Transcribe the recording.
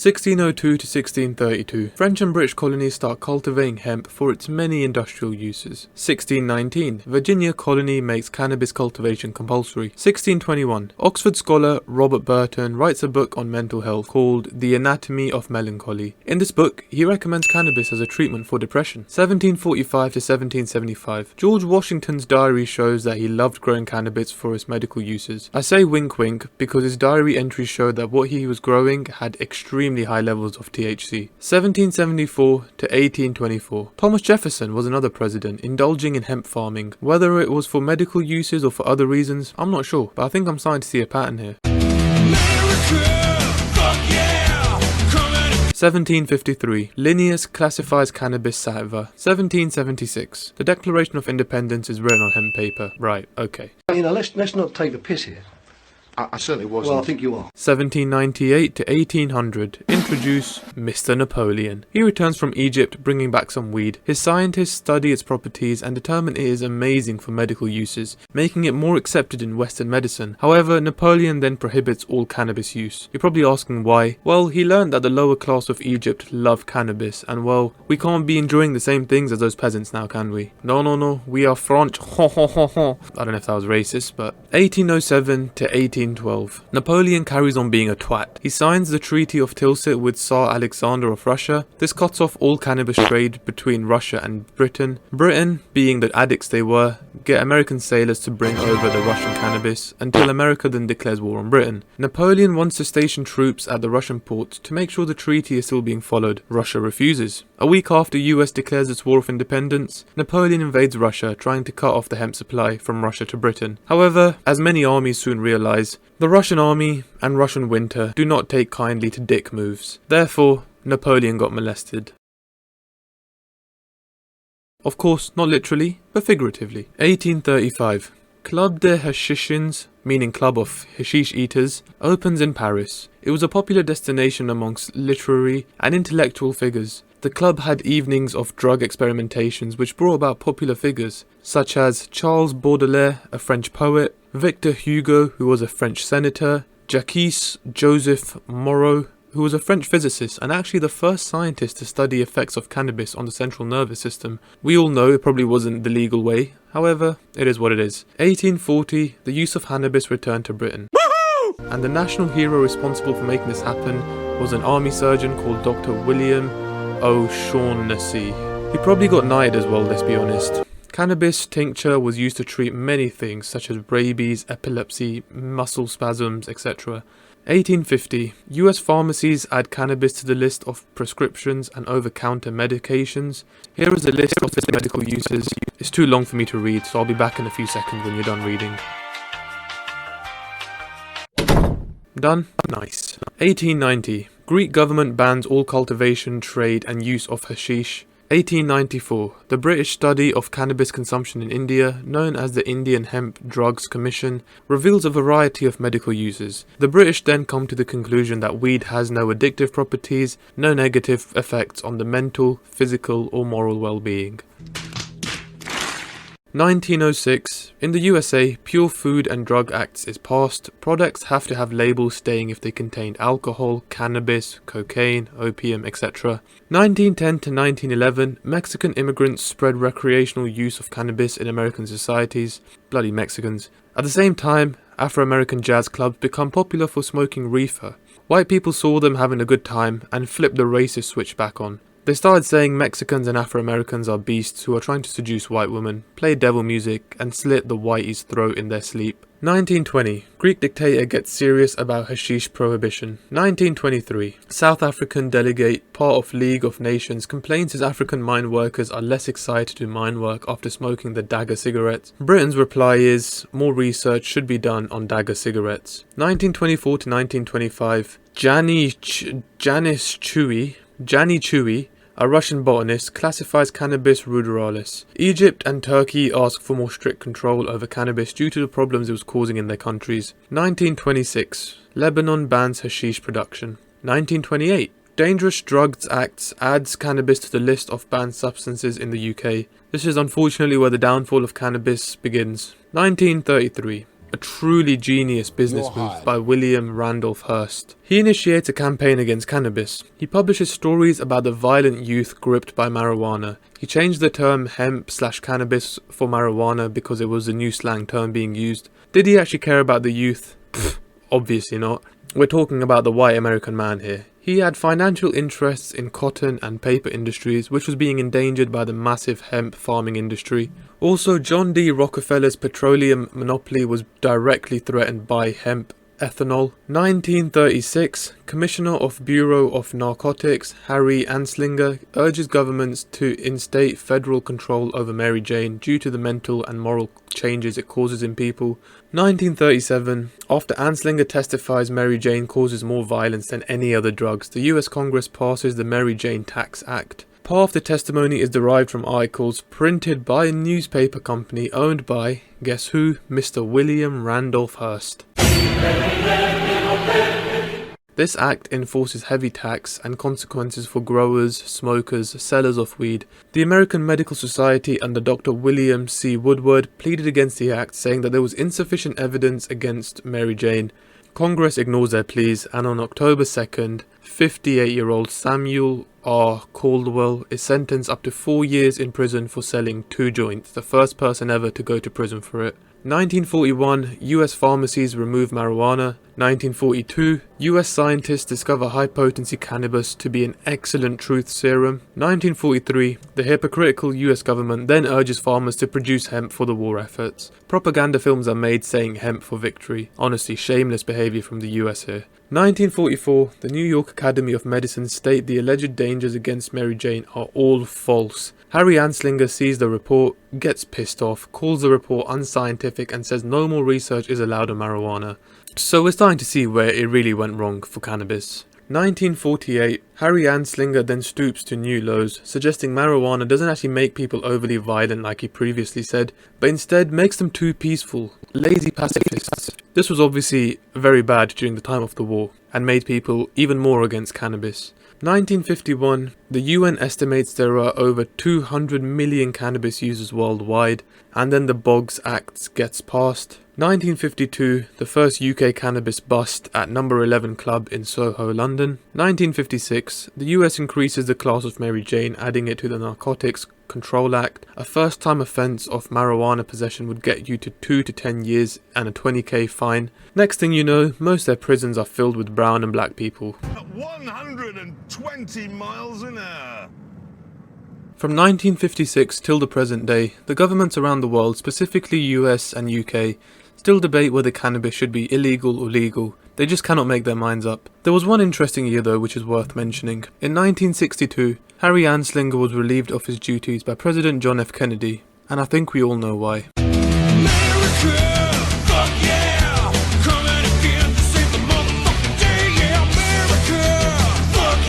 1602 to 1632, French and British colonies start cultivating hemp for its many industrial uses. 1619, Virginia colony makes cannabis cultivation compulsory. 1621, Oxford scholar Robert Burton writes a book on mental health called The Anatomy of Melancholy. In this book, he recommends cannabis as a treatment for depression. 1745 to 1775, George Washington's diary shows that he loved growing cannabis for his medical uses. I say wink wink because his diary entries show that what he was growing had extremely high levels of THC. 1774 to 1824. Thomas Jefferson was another president indulging in hemp farming. Whether it was for medical uses or for other reasons, I'm not sure, but I think I'm starting to see a pattern here. America, fuck yeah, 1753, Linnaeus classifies cannabis sativa. 1776, the Declaration of Independence is written on hemp paper. Right, okay. You know, let's not take the piss here. I certainly wasn't. Well, I think you are. 1798 to 1800, introduce Mr. Napoleon. He returns from Egypt bringing back some weed. His scientists study its properties and determine it is amazing for medical uses, making it more accepted in Western medicine. However, Napoleon then prohibits all cannabis use. You're probably asking why. Well, he learned that the lower class of Egypt love cannabis, and well, we can't be enjoying the same things as those peasants now, can we? No, we are French. I don't know if that was racist, but 1807 to 1812. Napoleon carries on being a twat. He signs the Treaty of Tilsit with Tsar Alexander of Russia. This cuts off all cannabis trade between Russia and Britain. Britain, being the addicts they were, get American sailors to bring over the Russian cannabis until America then declares war on Britain. Napoleon wants to station troops at the Russian ports to make sure the treaty is still being followed. Russia refuses. A week after US declares its war of independence, Napoleon invades Russia, trying to cut off the hemp supply from Russia to Britain. However, as many armies soon realize, the Russian army and Russian winter do not take kindly to dick moves. Therefore, Napoleon got molested. Of course, not literally, but figuratively. 1835. Club des Hashishins, meaning Club of Hashish Eaters, opens in Paris. It was a popular destination amongst literary and intellectual figures. The club had evenings of drug experimentations which brought about popular figures, such as Charles Baudelaire, a French poet, Victor Hugo, who was a French senator, Jacques Joseph Moreau, who was a French physicist and actually the first scientist to study effects of cannabis on the central nervous system. We all know it probably wasn't the legal way, however, it is what it is. 1840, the use of cannabis returned to Britain. Woohoo! And the national hero responsible for making this happen was an army surgeon called Dr. William O'Shaughnessy. He probably got knighted as well, let's be honest. Cannabis tincture was used to treat many things such as rabies, epilepsy, muscle spasms, etc. 1850. US pharmacies add cannabis to the list of prescriptions and over-counter medications. Here is a list of its medical uses. It's too long for me to read, so I'll be back in a few seconds when you're done reading. Done? Nice. 1890. Greek government bans all cultivation, trade and use of hashish. 1894. The British study of cannabis consumption in India, known as the Indian Hemp Drugs Commission, reveals a variety of medical uses. The British then come to the conclusion that weed has no addictive properties, no negative effects on the mental, physical or moral well-being. 1906. In the USA, Pure Food and Drug Act is passed. Products have to have labels stating if they contain alcohol, cannabis, cocaine, opium, etc. 1910 to 1911, Mexican immigrants spread recreational use of cannabis in American societies. Bloody Mexicans. At the same time, Afro-American jazz clubs become popular for smoking reefer. White people saw them having a good time and flipped the racist switch back on. They started saying Mexicans and Afro-Americans are beasts who are trying to seduce white women, play devil music, and slit the whitey's throat in their sleep. 1920. Greek dictator gets serious about hashish prohibition. 1923. South African delegate, part of League of Nations, complains his African mine workers are less excited to do mine work after smoking the Dagger cigarettes. Britain's reply is, more research should be done on Dagger cigarettes. 1924 to 1925. Janis Chewy, a Russian botanist, classifies Cannabis ruderalis. Egypt and Turkey ask for more strict control over cannabis due to the problems it was causing in their countries. 1926. Lebanon bans hashish production. 1928. Dangerous Drugs Act adds cannabis to the list of banned substances in the UK. This is unfortunately where the downfall of cannabis begins. 1933. a truly genius business move by William Randolph Hearst. He initiates a campaign against cannabis. He publishes stories about the violent youth gripped by marijuana. He changed the term hemp/cannabis for marijuana because it was the new slang term being used. Did he actually care about the youth? Pfft, obviously not. We're talking about the white American man here. He had financial interests in cotton and paper industries, which was being endangered by the massive hemp farming industry. Also, John D. Rockefeller's petroleum monopoly was directly threatened by hemp ethanol. 1936, Commissioner of Bureau of Narcotics Harry Anslinger urges governments to instate federal control over Mary Jane due to the mental and moral changes it causes in people. 1937, after Anslinger testifies Mary Jane causes more violence than any other drugs, the US Congress passes the Mary Jane Tax Act. Part of the testimony is derived from articles printed by a newspaper company owned by, guess who, Mr. William Randolph Hearst. This act enforces heavy tax and consequences for growers, smokers, sellers of weed. The American Medical Society under Dr. William C. Woodward pleaded against the act, saying that there was insufficient evidence against Mary Jane. Congress ignores their pleas, and on October 2nd, 58-year-old Samuel R. Caldwell is sentenced up to 4 years in prison for selling 2 joints, the first person ever to go to prison for it. 1941, US pharmacies remove marijuana. 1942, US scientists discover high-potency cannabis to be an excellent truth serum. 1943, the hypocritical US government then urges farmers to produce hemp for the war efforts. Propaganda films are made saying hemp for victory. Honestly, shameless behavior from the US here. 1944, the New York Academy of Medicine state the alleged dangers against Mary Jane are all false. Harry Anslinger sees the report, gets pissed off, calls the report unscientific and says no more research is allowed on marijuana. So we're starting to see where it really went wrong for cannabis. 1948, Harry Anslinger then stoops to new lows, suggesting marijuana doesn't actually make people overly violent like he previously said, but instead makes them too peaceful, lazy pacifists. This was obviously very bad during the time of the war, and made people even more against cannabis. 1951, the UN estimates there are over 200 million cannabis users worldwide, and then the Boggs Act gets passed. 1952, the first UK cannabis bust at number 11 club in Soho, London. 1956, the US increases the class of Mary Jane, adding it to the Narcotics Control Act. A first-time offence of marijuana possession would get you to 2 to 10 years and a 20k fine. Next thing you know, most of their prisons are filled with brown and black people. At 120 miles an hour. From 1956 till the present day, the governments around the world, specifically US and UK, still debate whether cannabis should be illegal or legal. They just cannot make their minds up. There was one interesting year though which is worth mentioning. In 1962, Harry Anslinger was relieved of his duties by President John F. Kennedy, and I think we all know why. America!